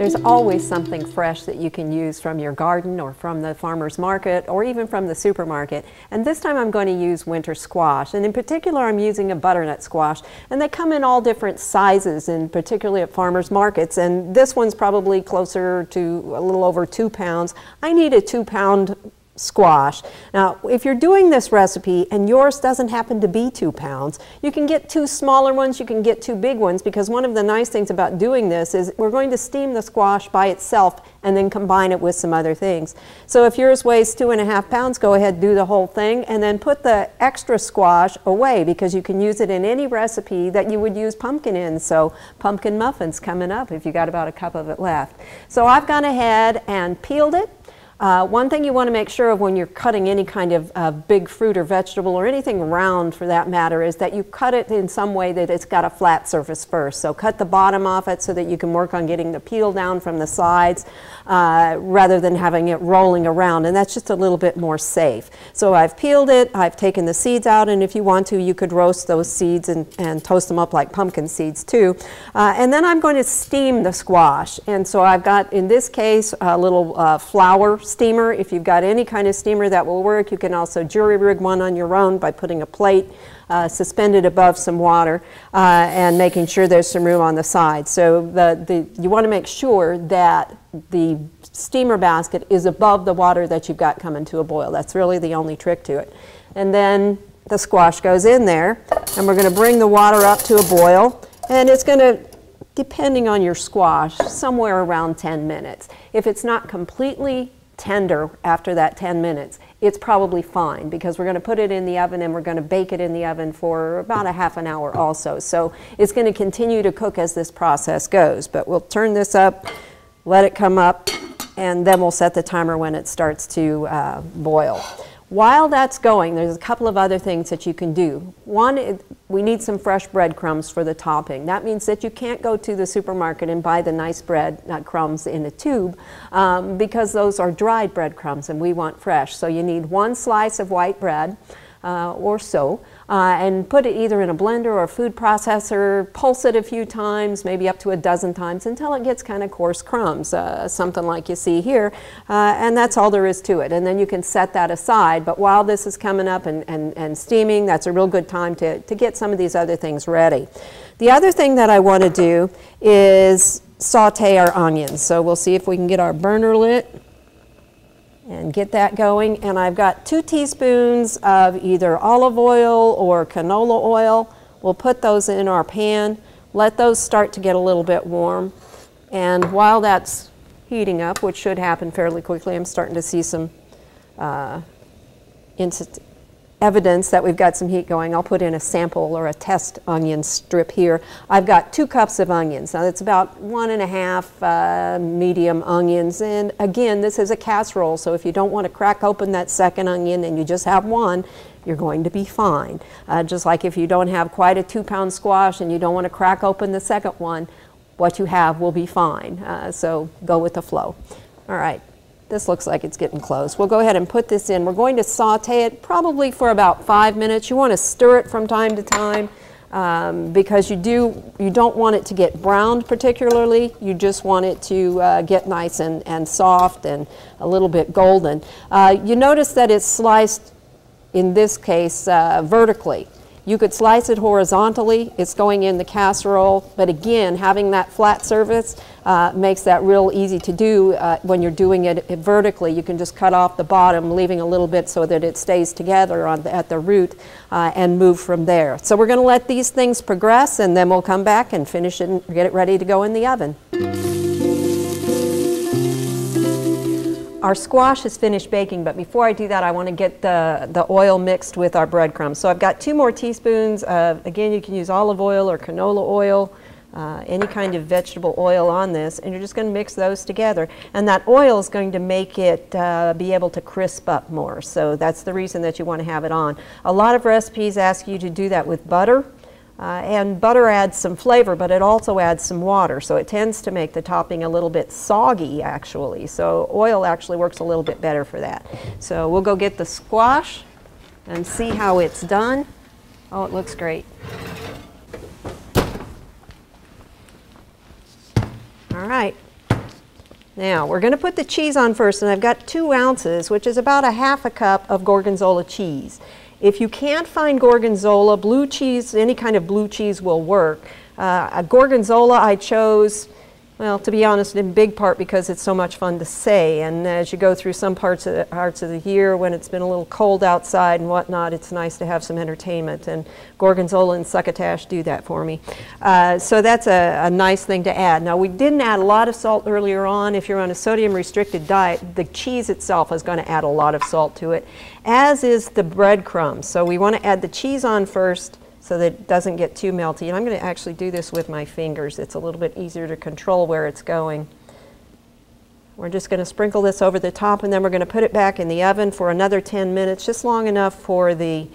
There's always something fresh that you can use from your garden or from the farmer's market or even from the supermarket. And this time I'm going to use winter squash. And in particular, I'm using a butternut squash. And they come in all different sizes, and particularly at farmer's markets. And this one's probably closer to a little over 2 pounds. I need a 2-pound squash. Now, if you're doing this recipe and yours doesn't happen to be 2 pounds, you can get 2 smaller ones, you can get 2 big ones, because one of the nice things about doing this is we're going to steam the squash by itself and then combine it with some other things. So if yours weighs 2.5 pounds, go ahead and do the whole thing, and then put the extra squash away, because you can use it in any recipe that you would use pumpkin in. So pumpkin muffins coming up if you got about a cup of it left. So I've gone ahead and peeled it. One thing you want to make sure of when you're cutting any kind of big fruit or vegetable or anything round for that matter is that you cut it in some way that it's got a flat surface first. So cut the bottom off it so that you can work on getting the peel down from the sides rather than having it rolling around, and that's just a little bit more safe. So I've peeled it, I've taken the seeds out, and if you want to, you could roast those seeds and toast them up like pumpkin seeds too. And then I'm going to steam the squash, and so I've got, in this case, a little flour steamer. If you've got any kind of steamer that will work, you can also jury rig one on your own by putting a plate suspended above some water and making sure there's some room on the side. So you want to make sure that the steamer basket is above the water that you've got coming to a boil. That's really the only trick to it. And then the squash goes in there, and we're going to bring the water up to a boil, and it's going to, depending on your squash, somewhere around 10 minutes. If it's not completely tender after that 10 minutes, it's probably fine, because we're going to put it in the oven and we're going to bake it in the oven for about a half an hour also. So it's going to continue to cook as this process goes. But we'll turn this up, let it come up, and then we'll set the timer when it starts to boil. While that's going, there's a couple of other things that you can do. One, we need some fresh breadcrumbs for the topping. That means that you can't go to the supermarket and buy the nice bread crumbs in a tube because those are dried breadcrumbs and we want fresh. So you need 1 slice of white bread or so, and put it either in a blender or a food processor, pulse it a few times, maybe up to a dozen times, until it gets kind of coarse crumbs, something like you see here, and that's all there is to it. And then you can set that aside, but while this is coming up and steaming, that's a real good time to get some of these other things ready. The other thing that I want to do is saute our onions. So we'll see if we can get our burner lit and get that going. And I've got 2 teaspoons of either olive oil or canola oil. We'll put those in our pan, let those start to get a little bit warm. And while that's heating up, which should happen fairly quickly, I'm starting to see some evidence that we've got some heat going. I'll put in a sample or a test onion strip here. I've got 2 cups of onions. Now that's about 1.5 medium onions. And again, this is a casserole, so if you don't want to crack open that second onion and you just have one, you're going to be fine. Just like if you don't have quite a 2-pound squash and you don't want to crack open the second one, what you have will be fine. So go with the flow. All right. This looks like it's getting close. We'll go ahead and put this in. We're going to saute it probably for about 5 minutes. You want to stir it from time to time because you don't want it to get browned particularly. You just want it to get nice and soft and a little bit golden. You notice that it's sliced, in this case, vertically. You could slice it horizontally. It's going in the casserole, but again, having that flat surface makes that real easy to do when you're doing it vertically. You can just cut off the bottom, leaving a little bit so that it stays together at the root and move from there. So we're going to let these things progress, and then we'll come back and finish it and get it ready to go in the oven. Our squash is finished baking, but before I do that, I want to get the oil mixed with our breadcrumbs. So I've got 2 more teaspoons. Again, you can use olive oil or canola oil, any kind of vegetable oil on this, and you're just going to mix those together. And that oil is going to make it be able to crisp up more. So that's the reason that you want to have it on. A lot of recipes ask you to do that with butter. And butter adds some flavor, but it also adds some water, so it tends to make the topping a little bit soggy actually. So oil actually works a little bit better for that. So we'll go get the squash and see how it's done. Oh, it looks great. All right, Now we're going to put the cheese on first, and I've got 2 ounces, which is about a half a cup of Gorgonzola cheese. If you can't find Gorgonzola, blue cheese, any kind of blue cheese will work. A Gorgonzola I chose, well, to be honest, in big part because it's so much fun to say, and as you go through some parts of the year when it's been a little cold outside and whatnot, it's nice to have some entertainment, and Gorgonzola and succotash do that for me. So that's a nice thing to add. Now, we didn't add a lot of salt earlier on. If you're on a sodium-restricted diet, the cheese itself is going to add a lot of salt to it, as is the breadcrumbs. So we want to add the cheese on first, so that it doesn't get too melty. And I'm going to actually do this with my fingers. It's a little bit easier to control where it's going. We're just going to sprinkle this over the top, and then we're going to put it back in the oven for another 10 minutes, just long enough for the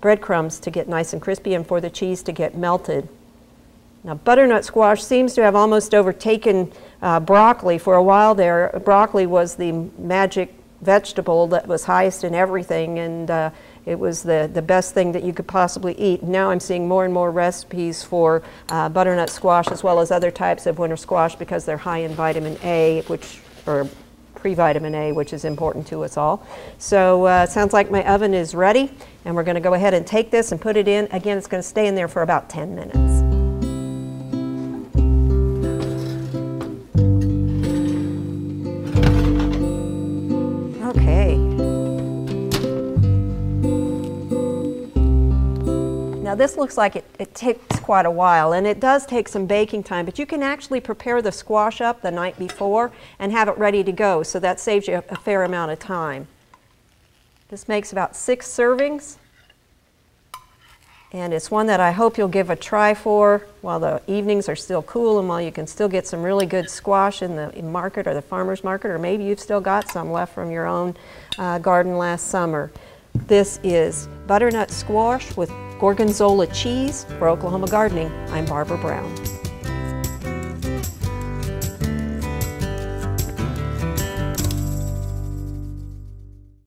breadcrumbs to get nice and crispy and for the cheese to get melted. Now, butternut squash seems to have almost overtaken broccoli for a while there. Broccoli was the magic vegetable that was highest in everything, and it was the best thing that you could possibly eat. Now I'm seeing more and more recipes for butternut squash, as well as other types of winter squash, because they're high in vitamin A, or pre-vitamin A, which is important to us all. So it sounds like my oven is ready, and we're going to go ahead and take this and put it in. Again, it's going to stay in there for about 10 minutes. Okay. Now this looks like it takes quite a while, and it does take some baking time, but you can actually prepare the squash up the night before and have it ready to go, so that saves you a fair amount of time. This makes about 6 servings, and it's one that I hope you'll give a try for while the evenings are still cool and while you can still get some really good squash in the market or the farmer's market, or maybe you've still got some left from your own garden last summer. This is butternut squash with Gorgonzola cheese for Oklahoma Gardening. I'm Barbara Brown.